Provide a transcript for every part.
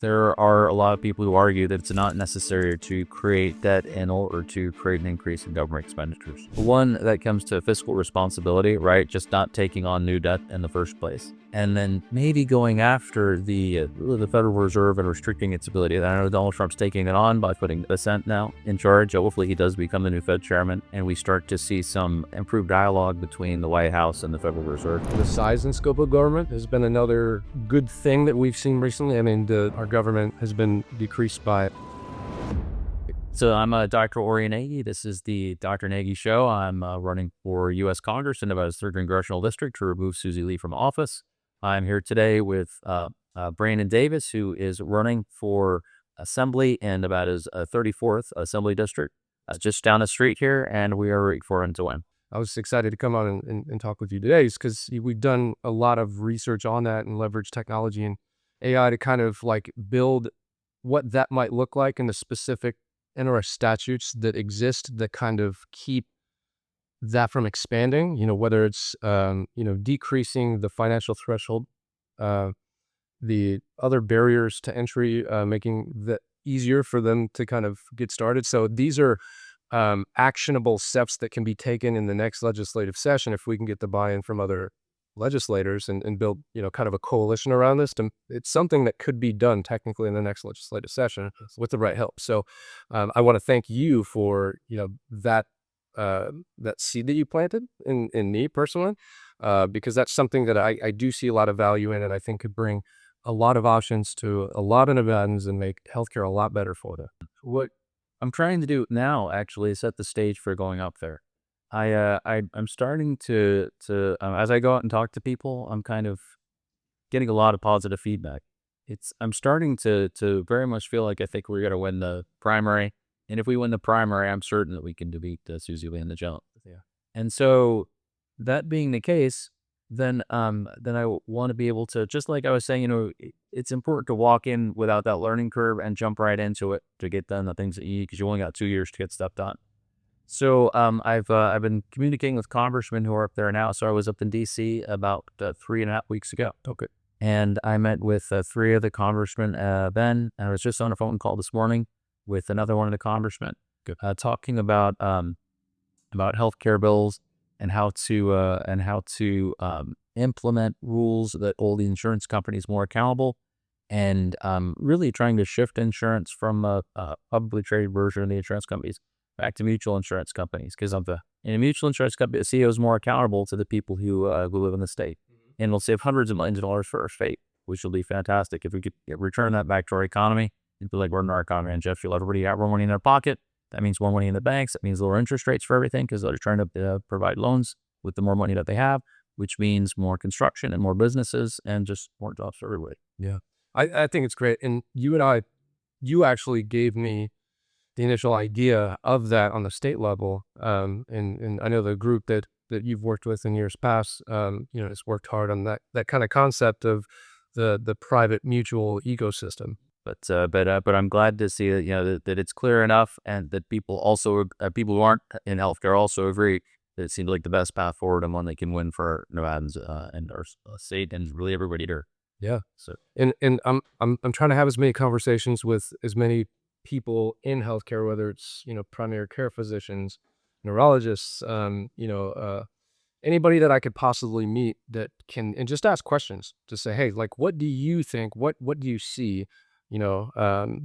There are a lot of people who argue that it's not necessary to create debt in order to create an increase in government expenditures. One, that comes to fiscal responsibility, right? Just not taking on new debt in the first place. And then maybe going after the Federal Reserve and restricting its ability. I know Donald Trump's taking it on by putting the Senate now in charge. Hopefully he does become the new Fed chairman, and we start to see some improved dialogue between the White House and the Federal Reserve. The size and scope of government has been another good thing that we've seen recently. I mean, our government has been decreased by. So I'm Dr. Ori Nagy. This is the Dr. Nagy Show. I'm running for U.S. Congress in Nevada's 3rd Congressional District to remove Susie Lee from office. I'm here today with Brandon Davis, who is running for Assembly in Nevada's 34th Assembly District, just down the street here, and we are rooting for him to win. I was excited to come on and talk with you today because we've done a lot of research on that and leverage technology and AI to kind of like build what that might look like in the specific NRS statutes that exist that kind of keep that from expanding, whether it's, decreasing the financial threshold, the other barriers to entry, making that easier for them to kind of get started. So these are actionable steps that can be taken in the next legislative session if we can get the buy-in from other legislators and build, kind of a coalition around this. It's something that could be done technically in the next legislative session with the right help. So I want to thank you for, that seed that you planted in me personally, because that's something that I do see a lot of value in, and I think could bring a lot of options to a lot of Nevadans and make healthcare a lot better for them. What I'm trying to do now actually is set the stage for going up there. I'm starting to as I go out and talk to people, I'm kind of getting a lot of positive feedback. I'm starting to very much feel like I think we're going to win the primary. And if we win the primary, I'm certain that we can defeat Susie Lee in the general. Yeah. And so that being the case, then I want to be able to, just like I was saying, it's important to walk in without that learning curve and jump right into it to get done the things that you need, because you only got 2 years to get stuff done. So I've been communicating with congressmen who are up there now. So I was up in D.C. about 3.5 weeks ago. Okay. And I met with 3 of the congressmen then, and I was just on a phone call this morning with another one of the congressmen, talking about healthcare bills and how to implement rules that hold the insurance companies more accountable, and really trying to shift insurance from a publicly traded version of the insurance companies back to mutual insurance companies, because in a mutual insurance company, the CEO is more accountable to the people who live in the state, and will save hundreds of millions of dollars for our state, which will be fantastic if we could return that back to our economy. It'd be like we're in our economy, and Jeff, everybody got more money in their pocket. That means more money in the banks. That means lower interest rates for everything, because they're trying to provide loans with the more money that they have, which means more construction and more businesses and just more jobs for everybody. Yeah, I think it's great. And you actually gave me the initial idea of that on the state level. And I know the group that you've worked with in years past, has worked hard on that kind of concept of the private mutual ecosystem. But I'm glad to see that, that it's clear enough, and that people who aren't in healthcare also agree that it seems like the best path forward and one that can win for Nevadans and our state and really everybody here. Yeah. So and I'm trying to have as many conversations with as many people in healthcare, whether it's primary care physicians, neurologists, anybody that I could possibly meet that can, and just ask questions to say, hey, like, what do you think? What do you see?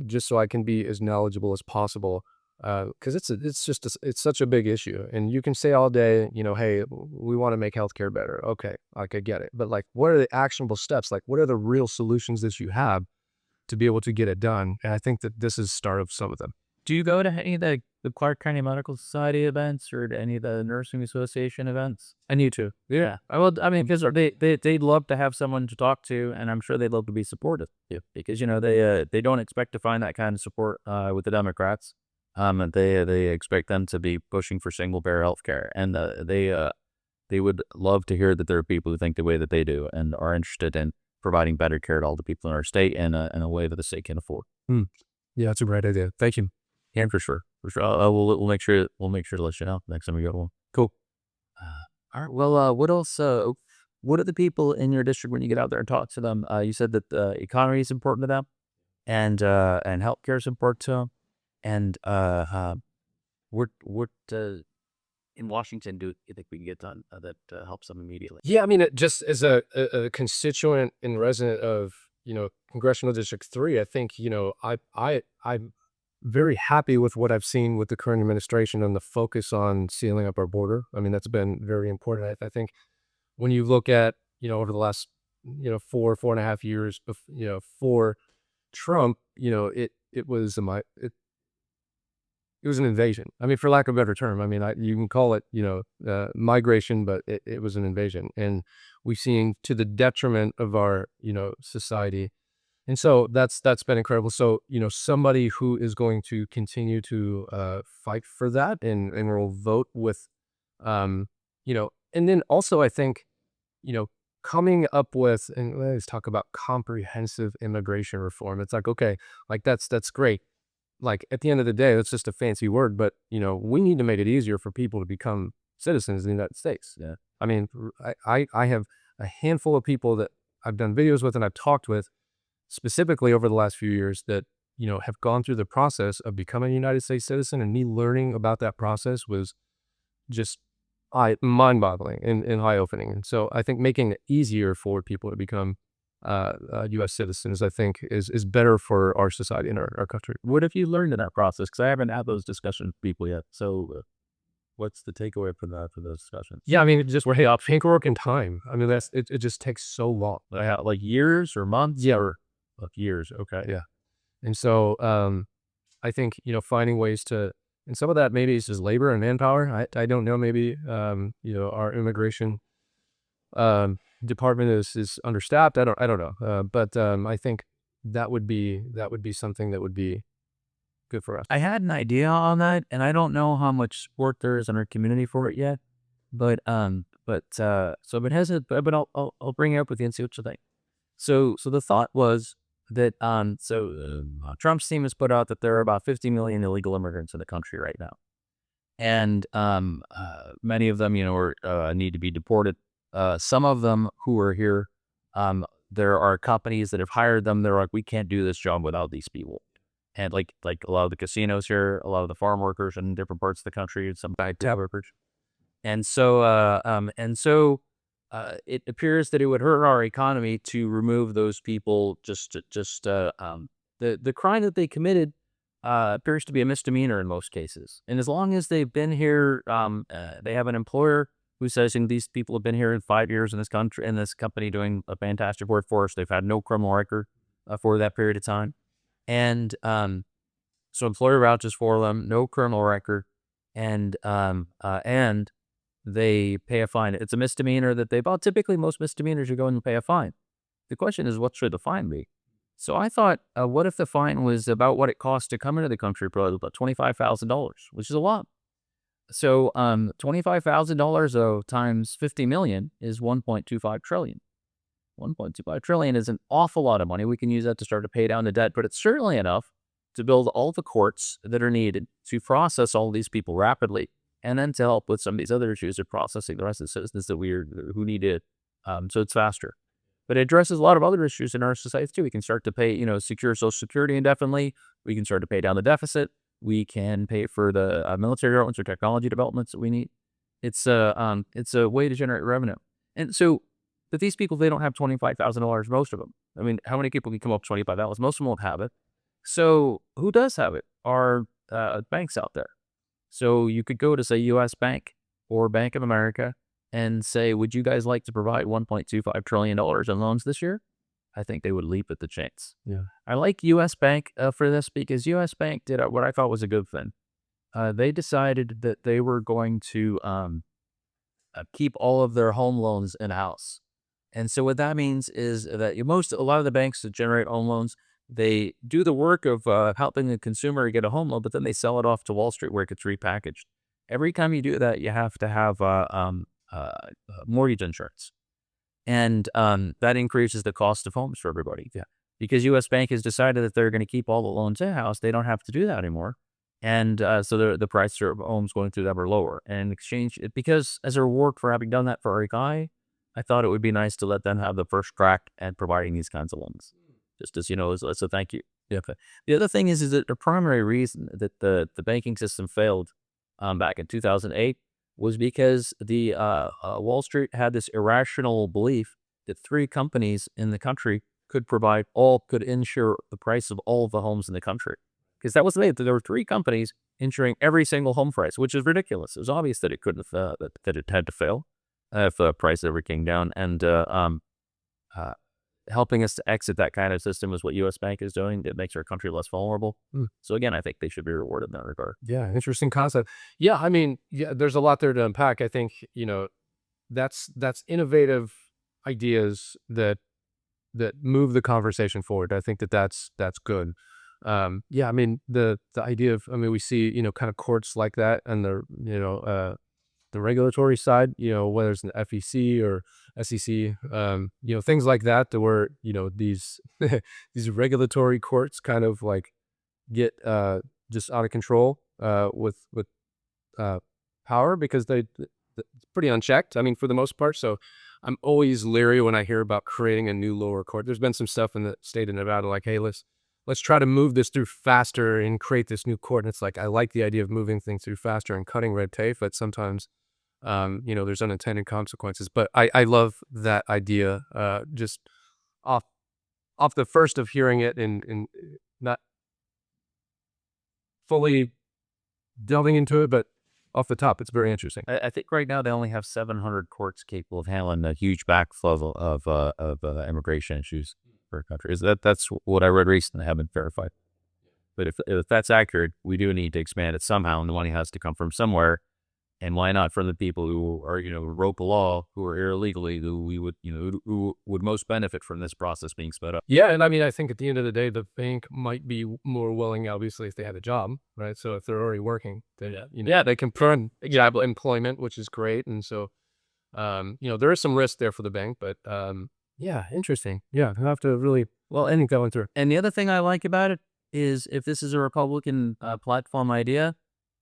Just so I can be as knowledgeable as possible, because it's such a big issue, and you can say all day, hey, we want to make healthcare better. Okay, like I get it, but like, what are the actionable steps? Like, what are the real solutions that you have to be able to get it done? And I think that this is start of some of them. do you go to any of the Clark County Medical Society events or to any of the Nursing Association events? I need to. Yeah. I mean, because they'd love to have someone to talk to, and I'm sure they'd love to be supportive. Yeah. Because they don't expect to find that kind of support with the Democrats. They expect them to be pushing for single payer health care, and they would love to hear that there are people who think the way that they do and are interested in providing better care to all the people in our state in a way that the state can afford. Yeah, that's a great idea. Thank you. Yeah, for sure. We'll make sure to let you know next time we go to one. Cool. All right. Well, what else? What are the people in your district when you get out there and talk to them? You said that the economy is important to them. and healthcare is important to them. And what in Washington do you think we can get done that helps them immediately? Yeah, I mean, it just as a constituent and resident of, Congressional District 3, I think, I'm very happy with what I've seen with the current administration and the focus on sealing up our border. I mean, that's been very important. I think when you look at, over the last, 4.5 years, for Trump, it was an invasion. I mean, for lack of a better term, I mean, you can call it, migration, but it was an invasion. And we've seen to the detriment of our, society. And so that's been incredible. So, somebody who is going to continue to fight for that and will vote with, and then also I think, coming up with, and let's talk about comprehensive immigration reform. It's like, okay, like that's great. Like at the end of the day, it's just a fancy word, but we need to make it easier for people to become citizens in the United States. Yeah. I mean, I have a handful of people that I've done videos with and I've talked with specifically over the last few years that, have gone through the process of becoming a United States citizen, and me learning about that process was just mind-boggling and eye-opening. And so I think making it easier for people to become U.S. citizens, I think, is better for our society and our country. What have you learned in that process? Because I haven't had those discussions with people yet. So, what's the takeaway from that for those discussions? Yeah, I mean, it just hey, paperwork and time. I mean, it just takes so long. Like years or months? Yeah. Or like years. Okay. Yeah. And so I think, finding ways to, and some of that maybe is just labor and manpower. I don't know, maybe our immigration department is understaffed. I don't know. But I think that would be something that would be good for us. I had an idea on that, and I don't know how much support there is in our community for it yet. But it hasn't. But I'll bring it up with you and see what you think. So the thought was that Trump's team has put out that there are about 50 million illegal immigrants in the country right now, and many of them, need to be deported. Some of them who are here, there are companies that have hired them. They're like, we can't do this job without these people. And like a lot of the casinos here, a lot of the farm workers in different parts of the country, and some bank workers. And so it appears that it would hurt our economy to remove those people. The crime that they committed appears to be a misdemeanor in most cases. And as long as they've been here, they have an employer who says, and these people have been here in 5 years in this country, in this company, doing a fantastic work for us. They've had no criminal record for that period of time. And so employer vouches for them, no criminal record, and they pay a fine. It's a misdemeanor that typically most misdemeanors you go in and pay a fine. The question is, what should the fine be? So I thought, what if the fine was about what it costs to come into the country, probably about $25,000, which is a lot. So $25,000 times 50 million is 1.25 trillion. 1.25 trillion is an awful lot of money. We can use that to start to pay down the debt, but it's certainly enough to build all the courts that are needed to process all these people rapidly, and then to help with some of these other issues of processing the rest of the citizens who need it. So it's faster. But it addresses a lot of other issues in our society too. We can start to pay, secure Social Security indefinitely. We can start to pay down the deficit. We can pay for the military developments or technology developments that we need. It's a way to generate revenue. And so, but these people, they don't have $25,000, most of them. I mean, how many people can come up with $25,000? Most of them won't have it. So who does have it are banks out there. So you could go to, say, U.S. Bank or Bank of America and say, would you guys like to provide $1.25 trillion in loans this year? I think they would leap at the chance. Yeah. I like U.S. Bank for this because U.S. Bank did what I thought was a good thing. They decided that they were going to keep all of their home loans in-house. And so what that means is that a lot of the banks that generate home loans, they do the work of helping the consumer get a home loan, but then they sell it off to Wall Street where it gets repackaged. Every time you do that, you have to have mortgage insurance. And that increases the cost of homes for everybody. Yeah. Because U.S. Bank has decided that they're going to keep all the loans in-house, they don't have to do that anymore. And so the price of homes going through them are lower. And in exchange, because as a reward for having done that for our economy, I thought it would be nice to let them have the first crack at providing these kinds of loans. Just as, as a thank you. Yeah. But the other thing is that the primary reason that the banking system failed back in 2008 was because the Wall Street had this irrational belief that three companies in the country could insure the price of all of the homes in the country. Because that was the way that there were three companies insuring every single home price, which is ridiculous. It was obvious that it couldn't that it had to fail if the price ever came down. And uh, helping us to exit that kind of system is what U.S. Bank is doing. It makes our country less vulnerable. Mm. So again, I think they should be rewarded in that regard. Yeah, interesting concept. Yeah, I mean, yeah, there's a lot there to unpack. I think, that's innovative ideas that move the conversation forward. I think that's good. Yeah, I mean, the idea of, I mean, we see, kind of courts like that, and the regulatory side, whether it's an FEC or SEC, things like that, to where, these these regulatory courts kind of like get just out of control with uh, power, because it's pretty unchecked. I mean, for the most part. So I'm always leery when I hear about creating a new lower court. There's been some stuff in the state of Nevada like, hey, let's try to move this through faster and create this new court. And it's like, I like the idea of moving things through faster and cutting red tape, but sometimes there's unintended consequences. But I love that idea. Just off off the first of hearing it, and not fully delving into it, but off the top, it's very interesting. I think right now they only have 700 courts capable of handling a huge backflow of immigration issues for a country. That's what I read recently? I haven't verified. But if that's accurate, we do need to expand it somehow, and the money has to come from somewhere. And why not from the people who are, wrote the law, who are here illegally, who we would, who would most benefit from this process being sped up? Yeah, and I mean, I think at the end of the day, the bank might be more willing, obviously, if they had a job, right? So if they're already working, then yeah, they can earn employment, which is great. And so, there is some risk there for the bank, but yeah, interesting. Yeah, you have to really any going through. And the other thing I like about it is if this is a Republican platform idea,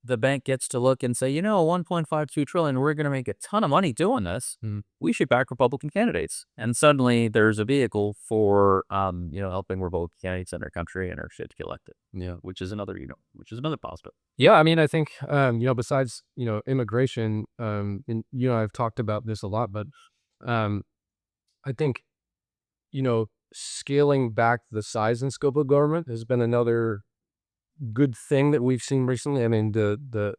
the bank gets to look and say, 1.52 trillion, we're going to make a ton of money doing this. Mm. We should back Republican candidates. And suddenly there's a vehicle for, helping Republican candidates in our country and our shit to get elected. Yeah, Which is another positive. yeah. I mean, I think besides immigration, and I've talked about this a lot, but I think scaling back the size and scope of government has been another good thing that we've seen recently. I mean, the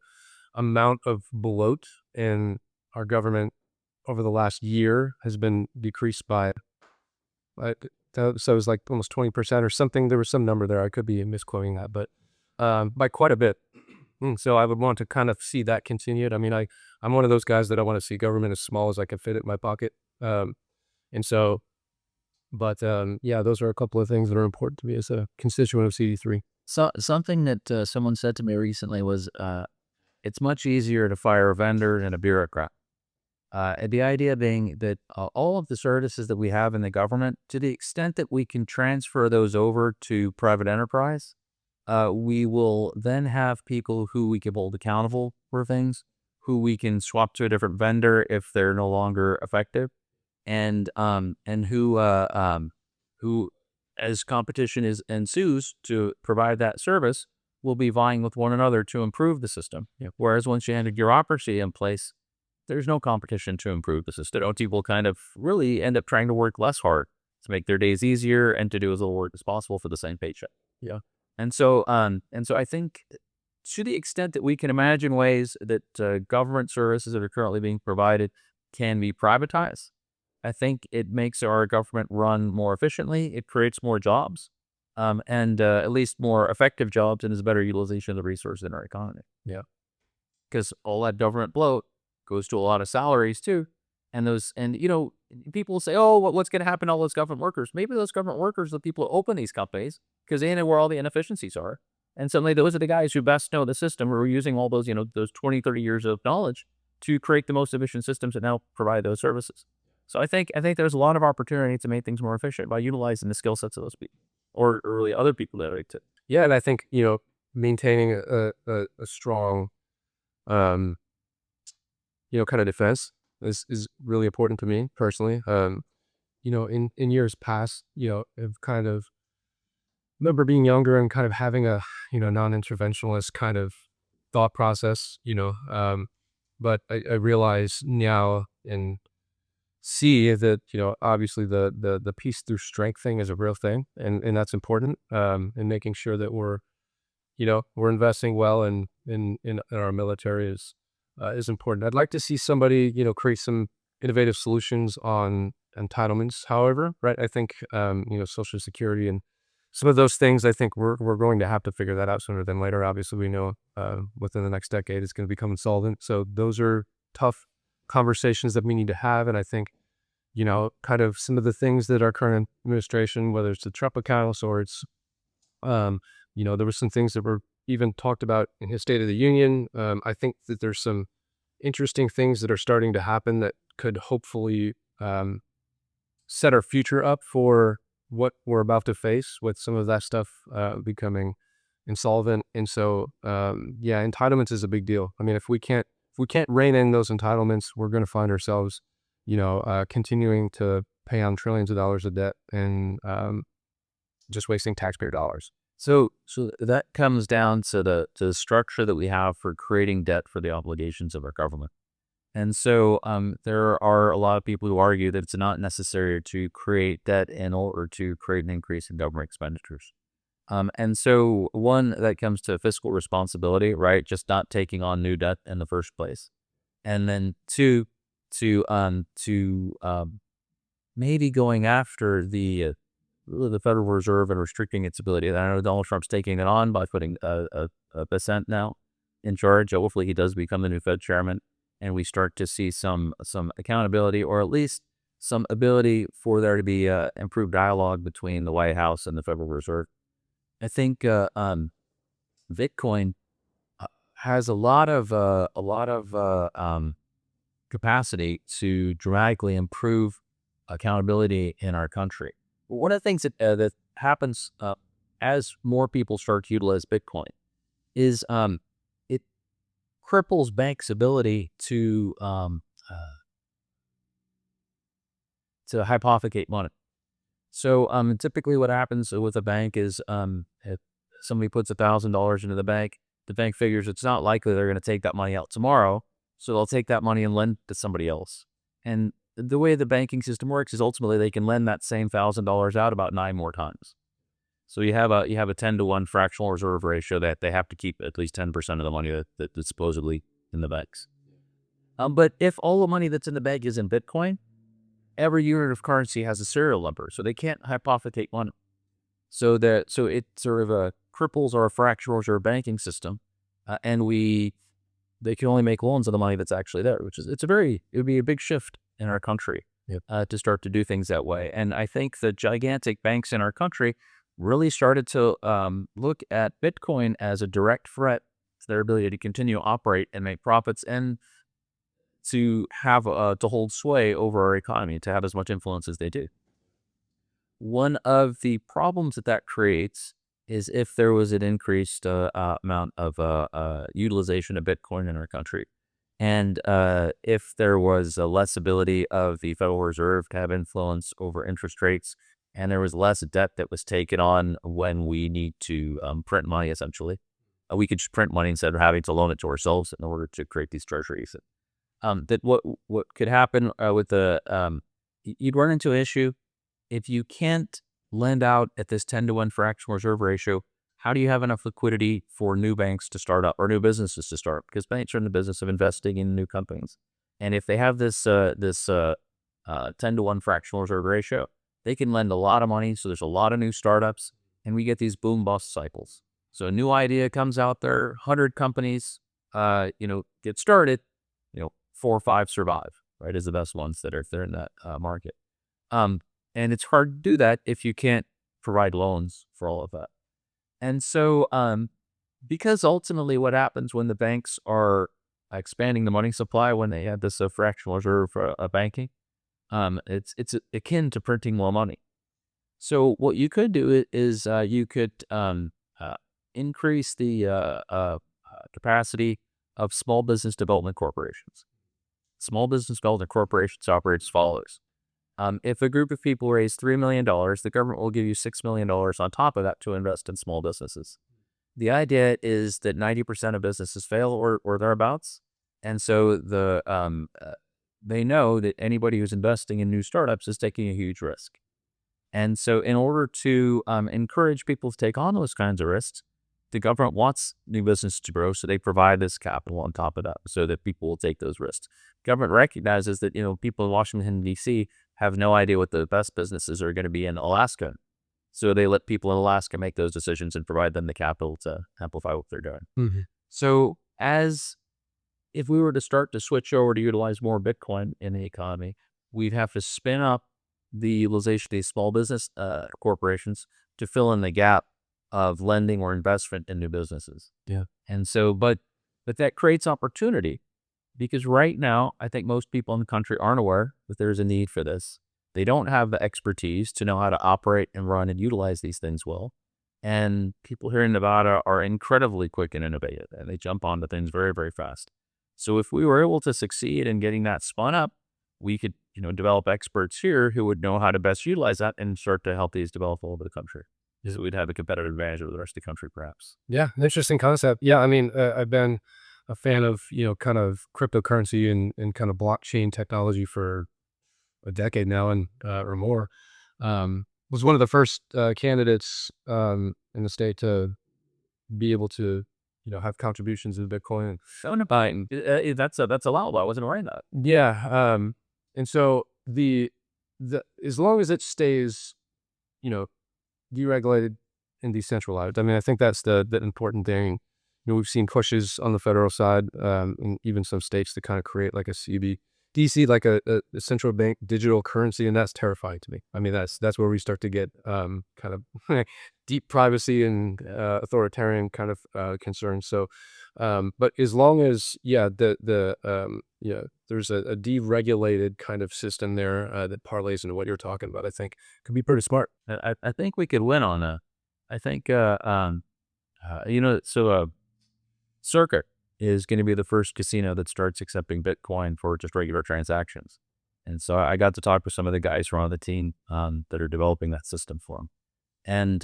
amount of bloat in our government over the last year has been decreased by, uh, so it was like almost 20% or something. There was some number there. I could be misquoting that, but by quite a bit. So I would want to kind of see that continued. I mean, I'm one of those guys that I want to see government as small as I can fit it in my pocket. And so, but yeah, those are a couple of things that are important to me as a constituent of CD3. So something that someone said to me recently was, it's much easier to fire a vendor than a bureaucrat. And the idea being that all of the services that we have in the government, to the extent that we can transfer those over to private enterprise, we will then have people who we can hold accountable for things, who we can swap to a different vendor if they're no longer effective, and who, as competition ensues to provide that service, will be vying with one another to improve the system. Yeah. Whereas once you have a bureaucracy in place, there's no competition to improve the system. People kind of really end up trying to work less hard to make their days easier and to do as little work as possible for the same paycheck. Yeah. And so I think to the extent that we can imagine ways that government services that are currently being provided can be privatized, I think it makes our government run more efficiently. It creates more jobs, and at least more effective jobs, and is a better utilization of the resources in our economy. Yeah. Because all that government bloat goes to a lot of salaries too. And people say, oh, what's going to happen to all those government workers? Maybe those government workers are the people who open these companies because they know where all the inefficiencies are. And suddenly those are the guys who best know the system, who are using all those, those 20, 30 years of knowledge to create the most efficient systems that now provide those services. So I think there's a lot of opportunity to make things more efficient by utilizing the skill sets of those people, or really other people that are to. Yeah, and I think maintaining a strong, kind of defense is really important to me personally. In years past, have kind of remember being younger and kind of having a, non-interventionalist kind of thought process, but I realize now and see that, obviously the peace through strength thing is a real thing, and that's important, and making sure that we're investing well in our military is important. I'd like to see somebody, create some innovative solutions on entitlements. However, right, I think Social Security and some of those things. I think we're going to have to figure that out sooner than later. Obviously, we know within the next decade it's going to become insolvent. So those are tough conversations that we need to have. And I think kind of some of the things that our current administration, whether it's the Trump accounts or it's um, there were some things that were even talked about in his State of the Union. I think that there's some interesting things that are starting to happen that could hopefully set our future up for what we're about to face with some of that stuff becoming insolvent. And so, yeah, entitlements is a big deal. I mean, if we can't rein in those entitlements, we're going to find ourselves, continuing to pay on trillions of dollars of debt and just wasting taxpayer dollars. So that comes down to the structure that we have for creating debt for the obligations of our government. And so there are a lot of people who argue that it's not necessary to create debt in order to create an increase in government expenditures. And so one, that comes to fiscal responsibility, right? Just not taking on new debt in the first place. And then two, to maybe going after the Federal Reserve and restricting its ability. And I know Donald Trump's taking it on by putting a percent now in charge. Hopefully, he does become the new Fed chairman, and we start to see some accountability, or at least some ability for there to be improved dialogue between the White House and the Federal Reserve. I think Bitcoin has a lot of capacity to dramatically improve accountability in our country. One of the things that happens as more people start to utilize Bitcoin is it cripples banks' ability to hypothecate money. So typically, what happens with a bank is if somebody puts $1,000 into the bank figures it's not likely they're going to take that money out tomorrow, so they'll take that money and lend to somebody else. And the way the banking system works is ultimately they can lend that same $1,000 out about 9 more times. So you have a 10-to-1 fractional reserve ratio that they have to keep at least 10% of the money that's supposedly in the banks. But if all the money that's in the bank is in Bitcoin, every unit of currency has a serial number, so they can't hypothecate money. So it sort of cripples our fractional reserve banking system, and they can only make loans of the money that's actually there, which is it would be a big shift in our country. Yep. To start to do things that way. And I think the gigantic banks in our country really started to look at Bitcoin as a direct threat to their ability to continue to operate and make profits, and to have to hold sway over our economy, to have as much influence as they do. One of the problems that creates is if there was an increased amount of utilization of Bitcoin in our country, and if there was a less ability of the Federal Reserve to have influence over interest rates, and there was less debt that was taken on when we need to print money, essentially, we could just print money instead of having to loan it to ourselves in order to create these treasuries. That what could happen with you'd run into an issue if you can't lend out at this 10-to-1 fractional reserve ratio. How do you have enough liquidity for new banks to start up or new businesses to start? Because banks are in the business of investing in new companies, and if they have this 10-to-1 fractional reserve ratio, they can lend a lot of money. So there's a lot of new startups, and we get these boom bust cycles. So a new idea comes out there, 100 companies, get started, 4 or 5 survive, right, as the best ones that are if they're in that market. And it's hard to do that if you can't provide loans for all of that. And so, because ultimately what happens when the banks are expanding the money supply, when they have this fractional reserve banking, it's akin to printing more money. So what you could do is you could increase the capacity of small business development corporations. Small business development corporations operate as follows. If a group of people raise $3 million, the government will give you $6 million on top of that to invest in small businesses. The idea is that 90% of businesses fail or thereabouts, and so they know that anybody who's investing in new startups is taking a huge risk. And so, in order to encourage people to take on those kinds of risks, the government wants new business to grow, so they provide this capital on top of that, so that people will take those risks. Government recognizes that people in Washington D.C. have no idea what the best businesses are going to be in Alaska, so they let people in Alaska make those decisions and provide them the capital to amplify what they're doing. Mhm. So, as if we were to start to switch over to utilize more Bitcoin in the economy, we'd have to spin up the utilization of these small business corporations to fill in the gap of lending or investment in new businesses. Yeah. And so, but that creates opportunity because right now, I think most people in the country aren't aware that there's a need for this. They don't have the expertise to know how to operate and run and utilize these things well. And people here in Nevada are incredibly quick and innovative, and they jump onto things very, very fast. So if we were able to succeed in getting that spun up, we could, develop experts here who would know how to best utilize that and start to help these develop all over the country. So we'd have a competitive advantage over the rest of the country, perhaps. Yeah, interesting concept. Yeah, I mean, I've been a fan of, kind of cryptocurrency and kind of blockchain technology for a decade now and or more. Was one of the first candidates in the state to be able to, have contributions in Bitcoin. So Biden, that's allowable. I wasn't aware of that. Yeah, and so the as long as it stays, you know, deregulated and decentralized. I mean, I think that's the important thing. We've seen pushes on the federal side, and even some states to kind of create like a CBDC, like a central bank digital currency, and that's terrifying to me. I mean, that's where we start to get kind of deep privacy and authoritarian kind of concerns. So, but as long as there's a deregulated kind of system there that parlays into what you're talking about, I think could be pretty smart. I think we could win on a. I think Circuit is going to be the first casino that starts accepting Bitcoin for just regular transactions. And so I got to talk with some of the guys who are on the team that are developing that system for them. And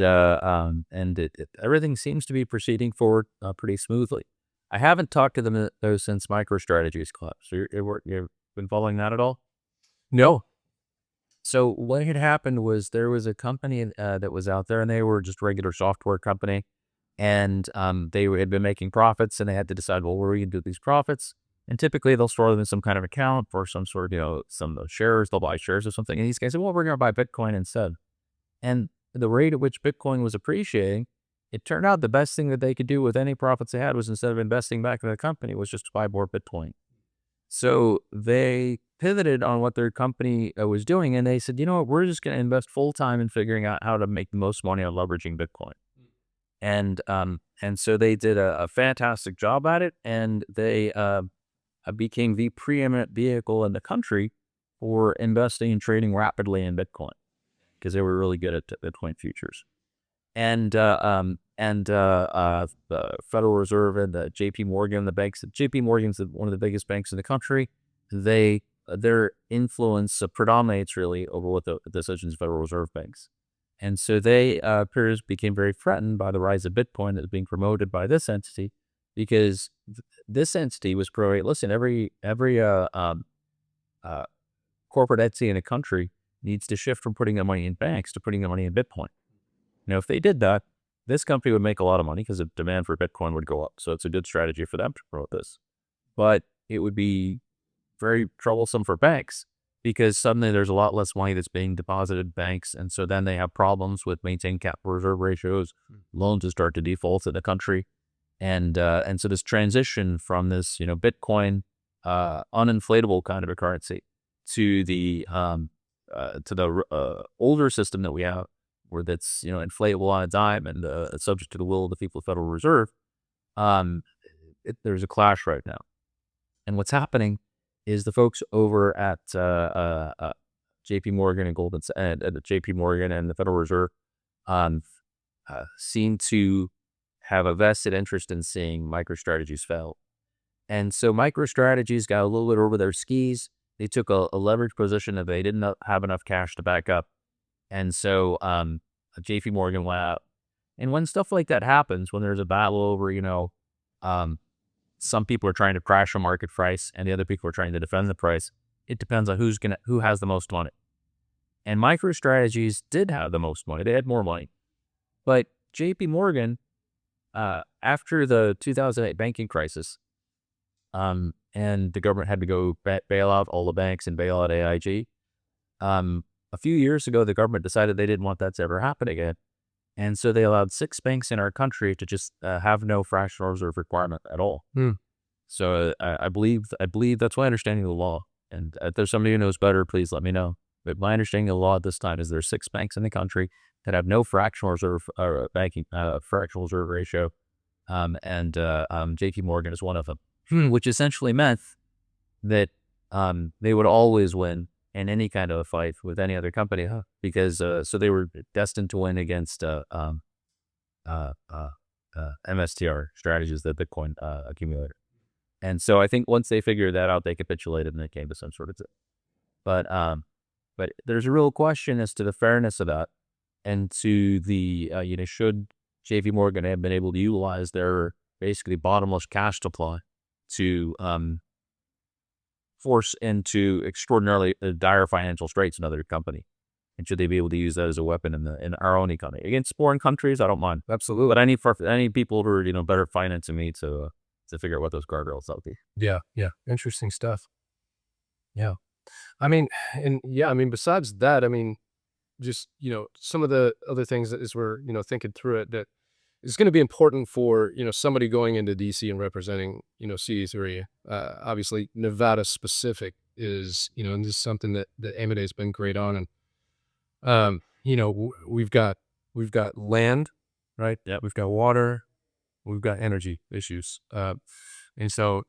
everything seems to be proceeding forward pretty smoothly. I haven't talked to them though since MicroStrategy's collapsed. So you've been following that at all? No. So what had happened was there was a company that was out there, and they were just a regular software company, and they had been making profits, and they had to decide, well, where are we going to do these profits? And typically they'll store them in some kind of account for some sort of, some of the shares, they'll buy shares or something. And these guys said, well, we're going to buy Bitcoin instead. And the rate at which Bitcoin was appreciating, it turned out the best thing that they could do with any profits they had was, instead of investing back in the company, was just to buy more Bitcoin. So they pivoted on what their company was doing, and they said, you know what, we're just going to invest full time in figuring out how to make the most money on leveraging Bitcoin. And so they did a fantastic job at it, and they became the preeminent vehicle in the country for investing and trading rapidly in Bitcoin, because they were really good at Bitcoin futures. And the Federal Reserve and the J.P. Morgan, the banks. J.P. Morgan's one of the biggest banks in the country. Their influence predominates really over what the decisions of Federal Reserve banks. And so they became very threatened by the rise of Bitcoin that was being promoted by this entity, because this entity was listen, every corporate entity in a country needs to shift from putting their money in banks to putting their money in Bitcoin. Now, if they did that, this company would make a lot of money because the demand for Bitcoin would go up. So it's a good strategy for them to promote this. But it would be very troublesome for banks, because suddenly there's a lot less money that's being deposited in banks. And so then they have problems with maintaining capital reserve ratios. Loans will start to default in the country. And so this transition from this, Bitcoin, uninflatable kind of a currency, to the older system that we have, where that's, inflatable on a dime and subject to the will of the people of the Federal Reserve, there's a clash right now. And what's happening is the folks over at J.P. Morgan and J.P. Morgan and the Federal Reserve seem to have a vested interest in seeing MicroStrategy's fail. And so MicroStrategy's got a little bit over their skis, they took a leveraged position that they didn't have enough cash to back up. And so JP Morgan went out. And when stuff like that happens, when there's a battle over, some people are trying to crash a market price and the other people are trying to defend the price, it depends on who has the most money. And MicroStrategies did have the most money. They had more money. But JP Morgan, after the 2008 banking crisis, and the government had to go bail out all the banks and bail out AIG, a few years ago, the government decided they didn't want that to ever happen again. And so they allowed 6 banks in our country to just have no fractional reserve requirement at all. So I believe that's my understanding of the law. And if there's somebody who knows better, please let me know. But my understanding of the law at this time is there's 6 banks in the country that have no fractional reserve fractional reserve ratio, and JP Morgan is one of them, which essentially meant that they would always win in any kind of a fight with any other company, because so they were destined to win against MSTR strategies, the Bitcoin accumulator. And so I think once they figured that out, they capitulated and they came to some sort of deal. But there's a real question as to the fairness of that, and to the should JP Morgan have been able to utilize their basically bottomless cash supply to force into extraordinarily dire financial straits another company, and should they be able to use that as a weapon in our own economy against foreign countries? I don't mind, Absolutely. but I need people who are better financing me to figure out what those guardrails ought to be. Yeah. Interesting stuff. Yeah. I mean, besides that, just, some of the other things that as we're, thinking through it, that is going to be important for, somebody going into DC and representing, CE3. Obviously, Nevada specific is, and this is something that Amade's been great on. And, we've got land, right? Yep. We've got water, we've got energy issues. And so,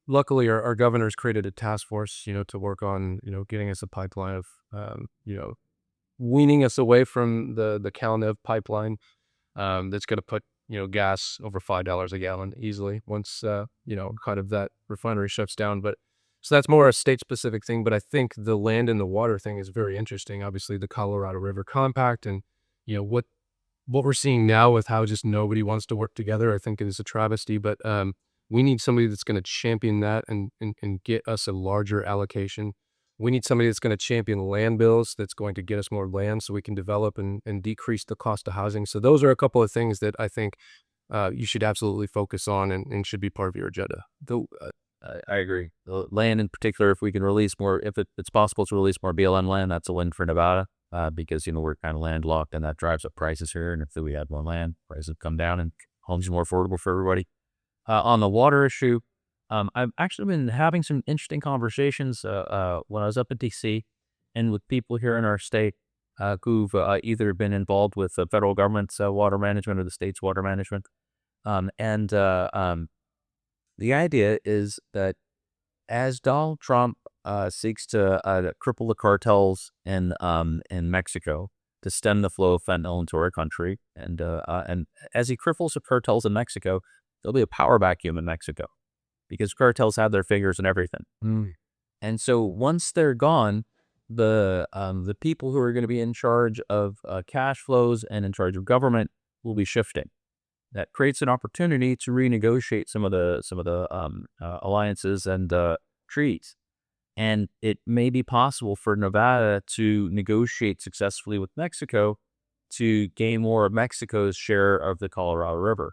luckily our governor's created a task force, to work on, getting us a pipeline of, weaning us away from the CalNev pipeline, that's going to put, gas over $5 a gallon easily once, kind of that refinery shuts down. But so that's more a state specific thing. But I think the land and the water thing is very interesting. Obviously the Colorado River Compact, and, what we're seeing now with how just nobody wants to work together, I think is a travesty. But, we need somebody that's going to champion that and get us a larger allocation. We need somebody that's going to champion land bills, that's going to get us more land so we can develop and decrease the cost of housing. So those are a couple of things that I think you should absolutely focus on and should be part of your agenda. I agree. The land in particular, if we can release more, if it's possible to release more BLM land, that's a win for Nevada, because, we're kind of landlocked and that drives up prices here. And if we had more land, prices would come down and homes are more affordable for everybody. On the water issue, I've actually been having some interesting conversations when I was up in DC and with people here in our state who've either been involved with the federal government's water management or the state's water management. The idea is that as Donald Trump seeks to cripple the cartels in Mexico to stem the flow of fentanyl into our country, and as he cripples the cartels in Mexico, there'll be a power vacuum in Mexico, because cartels have their fingers in everything. And so once they're gone, the people who are going to be in charge of cash flows and in charge of government will be shifting. That creates an opportunity to renegotiate some of the alliances and treaties. And it may be possible for Nevada to negotiate successfully with Mexico to gain more of Mexico's share of the Colorado River.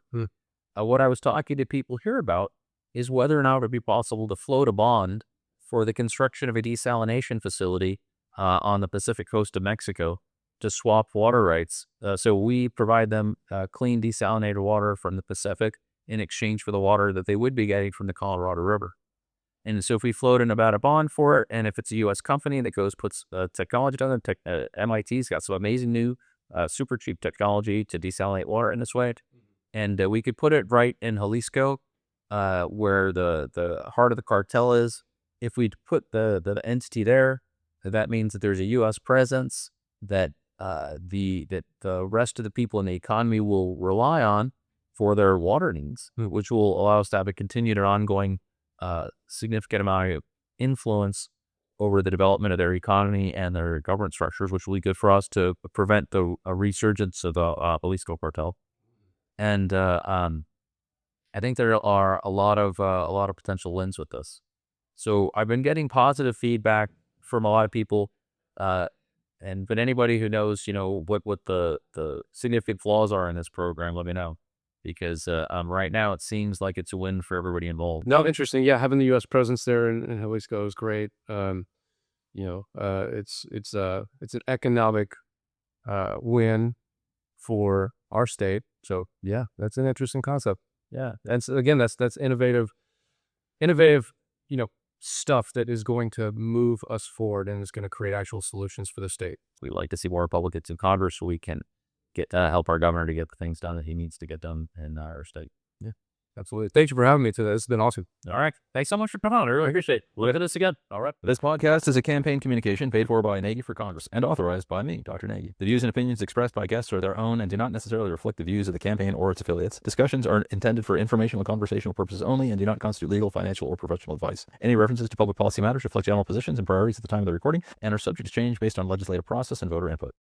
What I was talking to people here about is whether or not it would be possible to float a bond for the construction of a desalination facility on the Pacific coast of Mexico to swap water rights. So we provide them clean desalinated water from the Pacific in exchange for the water that they would be getting from the Colorado River. And so if we float in about a bond for it, and if it's a U.S. company that puts technology down there, MIT's got some amazing new super cheap technology to desalinate water in this way. And we could put it right in Jalisco, where the heart of the cartel is. If we put the entity there, that means that there's a U.S. presence that the rest of the people in the economy will rely on for their water needs, which will allow us to have a continued and ongoing significant amount of influence over the development of their economy and their government structures, which will be good for us to prevent the resurgence of the Jalisco cartel. And I think there are a lot of potential wins with this. So I've been getting positive feedback from a lot of people, but anybody who knows, what the significant flaws are in this program, let me know, because right now it seems like it's a win for everybody involved. No, interesting. Yeah, having the U.S. presence there in Jalisco is great. It's an economic win for our state. So yeah, that's an interesting concept. Yeah, and so, again, that's innovative, stuff that is going to move us forward and is going to create actual solutions for the state. We'd like to see more Republicans in Congress so we can get help our governor to get the things done that he needs to get done in our state. Yeah, absolutely. Thank you for having me today. This has been awesome. All right. Thanks so much for coming on. I really appreciate it. We'll look at this again. All right. This podcast is a campaign communication paid for by Nagy for Congress and authorized by me, Dr. Nagy. The views and opinions expressed by guests are their own and do not necessarily reflect the views of the campaign or its affiliates. Discussions are intended for informational and conversational purposes only and do not constitute legal, financial, or professional advice. Any references to public policy matters reflect general positions and priorities at the time of the recording and are subject to change based on legislative process and voter input.